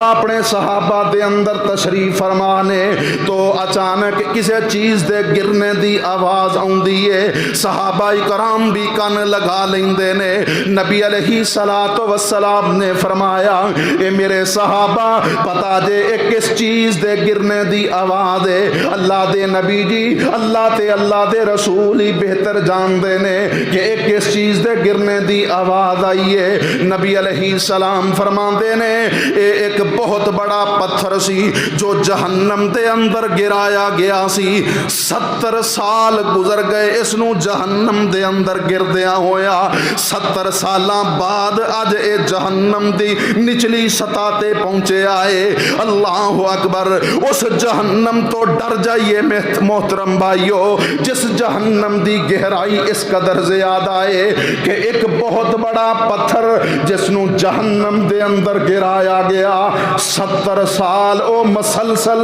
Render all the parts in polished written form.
اپنے صحابہ دے اندر تشریف فرمانے تو اچانک کسی چیز دے گرنے دی آواز آندی ہے. صحابہ کرام بھی کن لگا لیندے نے. نبی علیہ الصلوۃ والسلام نے فرمایا اے میرے صحابہ پتا جے اے کس چیز دے گرنے دی آواز ہے؟ اللہ دے نبی جی اللہ تے اللہ دے رسول ہی بہتر جان دے نے کہ اے کس چیز دے گرنے دی آواز آئی ہے. نبی علیہ السلام فرماندے نے اے ایک بہت بڑا پتھر سی جو جہنم دے اندر گرایا گیا سی. 70 سال گزر گئے اس نو جہنم دے اندر گردیا ہویا. 70 سالاں بعد اج اے جہنم دی نچلی سطح تے پہنچے آئے. اللہ اکبر. اس جہنم تو ڈر جائیے محترم بھائیو جس جہنم دی گہرائی اس قدر زیادہ ہے کہ ایک بہت بڑا پتھر جس نو جہنم دے اندر گرایا گیا 70 سال او مسلسل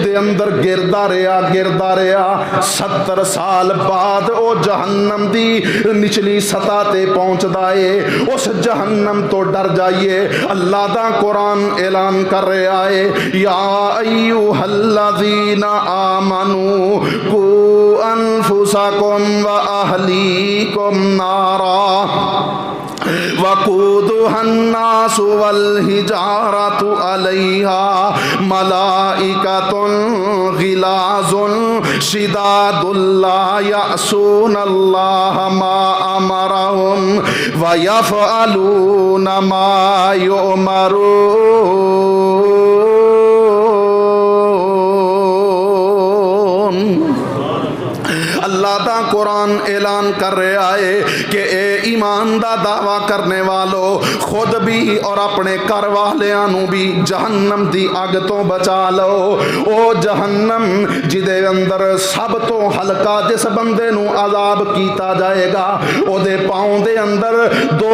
دے اندر گردا رہا 70 سال بعد او جہنم دی نچلی سطح تے پہنچدا ہے. اس جہنم تو ڈر جائیے. اللہ دا قرآن اعلان کر رہا ہے یا ایھا الذین آمنوا قوا انفسکم واہلیکم نارا وقودها الناس والحجارة عليها ملائكة غلاظ شداد لا يعصون الله ما أمرهم ويفعلون ما يؤمرون. اللہ دا قرآن اعلان کر رہا ہے کہ اے ایمان دا دعویٰ کرنے والو خود بھی اور اپنے گھر والیاں نو بھی جہنم دی اگ تو بچا لو. او جہنم جدے اندر سب تو ہلکا جس بندے نو عذاب کیتا جائے گا او دے پاؤں دے اندر 2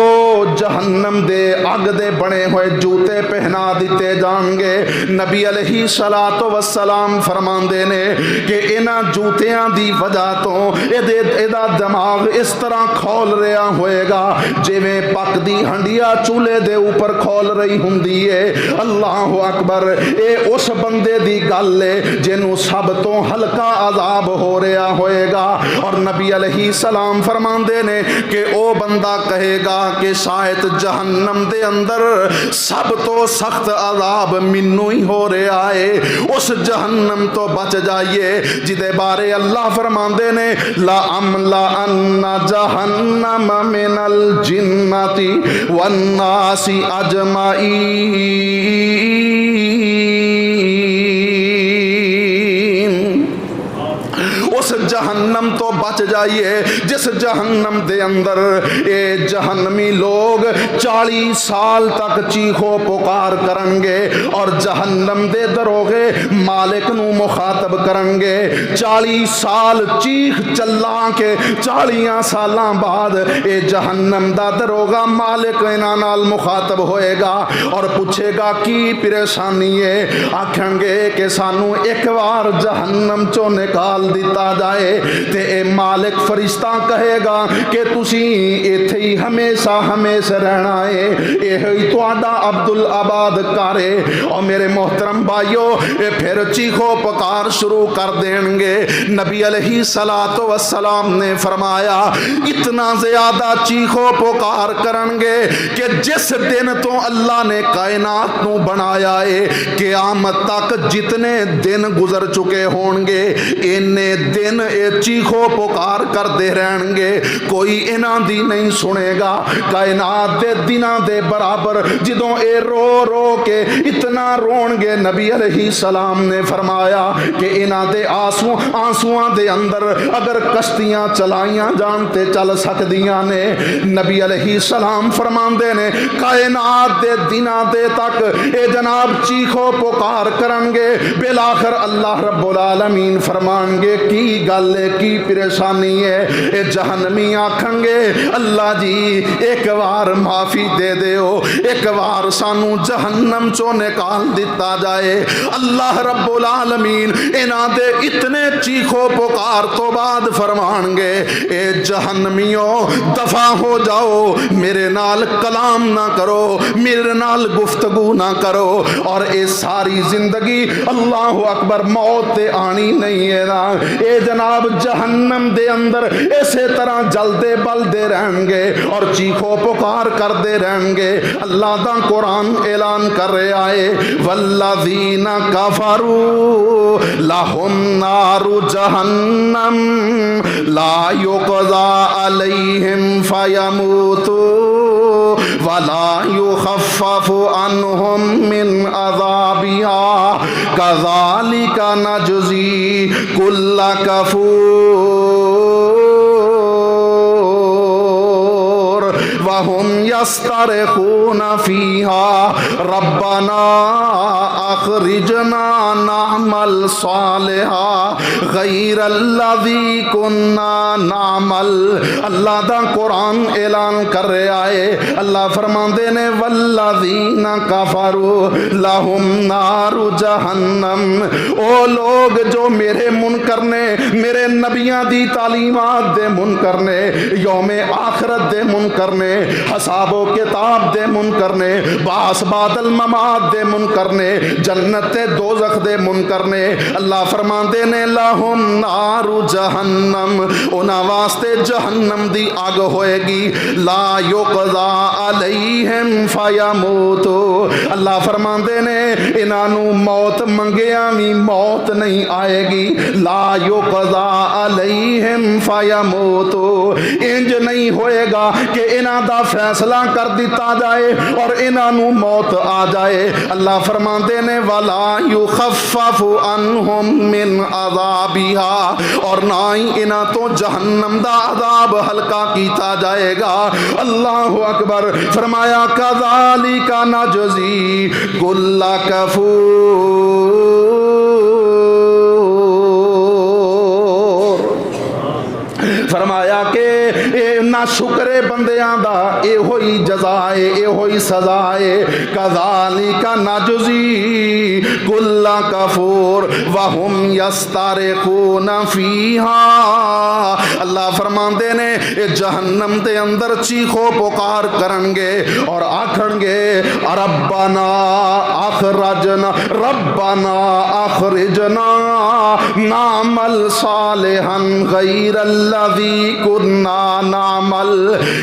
جہنم دے اگ دے بنے ہوئے جوتے پہنا دیتے جان گے. نبی علیہ الصلوۃ والسلام فرماندے نے کہ انہاں جوتیاں دی وجہ تو ایدا دماغ اس طرح کھول رہا ہوئے گا جویں پک دی ہنڈیا چولہے دے اوپر کھول رہی ہوندی ہے. اللہ اکبر. اے اس بندے دی گل ہے جنوں سب تو ہلکا عذاب ہو رہا ہوئے گا. اور نبی علیہ السلام فرماندے نے کہ او بندہ کہے گا کہ شاید جہنم دے اندر سب تو سخت عذاب مینوں ہی ہو رہا ہے. اس جہنم تو بچ جائیے جدے بارے اللہ فرماندے نے لا املأن جہنم من الجنۃ والناس اجمعین. اس جہنم تو بچ جائیے جس جہنم دے اندر اے جہنمی لوگ 40 سال تک چیخو پکار کرن گے اور جہنم دے دروغے مالک نو مخاطب کرن گے. 40 سال چیخ چلا کے 40 سالاں بعد اے جہنم دا دروغہ مالک انہاں نال مخاطب ہوئے گا اور پوچھے گا کی پریشانی ہے. آکھیں گے کہ سانو ایک بار جہنم چوں نکال دیتا جائے تے اے مالک فرشتہ کہے گا کہ تسی ایتھے ہی ہمیشہ رہنا ہے. یہ تہاڈا عبدالآباد کرے. اور میرے محترم بھائیو اے پھر چیخو پکار شروع کر دیں گے. نبی علیہ الصلوۃ والسلام نے فرمایا اتنا زیادہ چیخو پکار کرن گے کہ جس دن تو اللہ نے کائنات نو بنایا ہے قیامت تک جتنے دن گزر چکے ہون گے اینے دن اے چیخو پکار کر دے رہن گے. کوئی انہاں دی نہیں سنے گا. کائنات دے دناں دے برابر جدوں اے رو رو کے اتنا رون گے نبی علیہ السلام نے فرمایا کہ انہاں دے آنسواں دے اندر اگر کشتیاں چلائیاں جان تے چل سکدیاں نے. نبی علیہ السلام فرماندے نے کائنات دے دناں دے تک اے جناب چیخو پکار کرن گے. بالآخر اللہ رب العالمین فرمان گے کی گل گل کی پریشانی ہے؟ اے جہنمی آکھن گے اللہ جی ایک بار معافی دے دیو، ایک بار سانو جہنم چوں نکال دیتا جائے۔ اللہ رب العالمین انہاں دے اتنے چیخو پکار تو بعد فرمان گے اے جہنمیوں دفع ہو جاؤ، میرے نال کلام نہ کرو، میرے نال گفتگو نہ کرو، اور اے ساری زندگی اللہ اکبر موت تے آنی نہیں ہے نا، اے جناب جہنم دے اندر اسی طرح جلدے بلدے رہیں گے اور چیخو پکار کردے رہیں گے۔ اللہ دا قرآن اعلان کر رہا ہے والذین کفروا لہم نار جہنم لا یقضی علیہم فیموتوا ولا یخفف عنہم من عذابها کذالک نجزی کل کفور وہم یسترخون فیہا ربنا اخرجنا نعمل صالحا غیر الذی کننا نعمل۔ اللہ دا قرآن اعلان کر رہا ہے، اللہ فرماندے نے والذین کفروا لہم نار جہنم، او لوگ جو میرے منکر نے، میرے نبیاں دی تعلیمات دے منکر نے، یوم آخرت دے منکر نے، حساب و کتاب دے منکر نے، باس بعد الممات دے منکر نے، جنت تے دوزخ دے منکر نے، اللہ فرماندے نے لہم نار جہنم، انہاں واسطے جہنم دی آگ ہوئے گی، لا یقضی علیہم فیموتو، اللہ فرماندے نے انہوں موت منگیاں بھی موت نہیں آئے گی، لا یقضی علیہم فیموتو، انج نہیں ہوئے گا کہ انہاں دا فیصلہ کر دیتا جائے اور انہوں موت آ جائے۔ اللہ فرماندے نے وَلَا يُخَفَّفُ عَنْهُمْ مِنْ عَذَابِهَا، اور نہ ہی انہاں تو جہنم دا عذاب ہلکا کیتا جائے گا۔ اللہ اکبر، فرمایا كَذَلِكَ نَجْزِي كُلَّ كَفُورٍ، فرمایا کہ نہ شکرے بندیاں دا اے ہوئی جزائے، اے ہوئی سزائے، کذالک نجزی کل کفور وہم یسترخون فیہا، اللہ فرماندے نے اے جہنم دے اندر چیخو پکار کرن گے اور آکھن گے ربنا اخرجنا، ربنا اخرجنا نعمل صالحا غیر الذی کننا نعمل،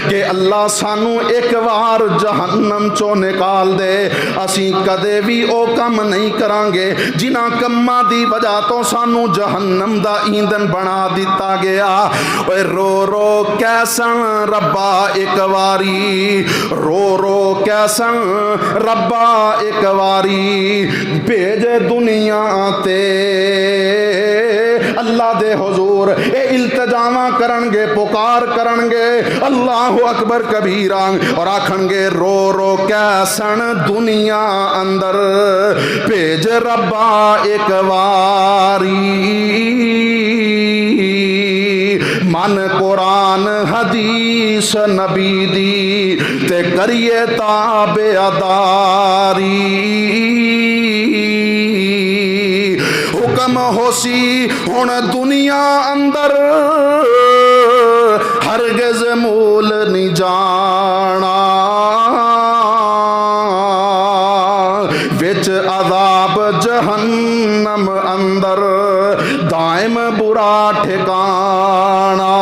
کہ اللہ سانو ایک بار جہنم چو نکال دے، اسی کدے بھی او کم نہیں کران گے جنہاں کماں دی وجہ تو سانو جہنم دا ایندھن بنا دیتا گیا۔ اے رو رو کیسن ربا ایک واری، رو رو کیسن ربا ایک واری، بھیج دنیا تے اللہ دے حضور اے التجاواں کرن گے، پکار کرن گے اللہ اکبر کبیرہ، اور آکھن گے رو رو کیسن دنیا اندر بھیج ربا ایک واری، من قرآن حدیث نبی دی تے کریے تابعداری، حکم ہو سی ہن دنیا اندر ہرگز مول نہیں جانا، وچ عذاب جہنم اندر دائم برا ٹھکانا،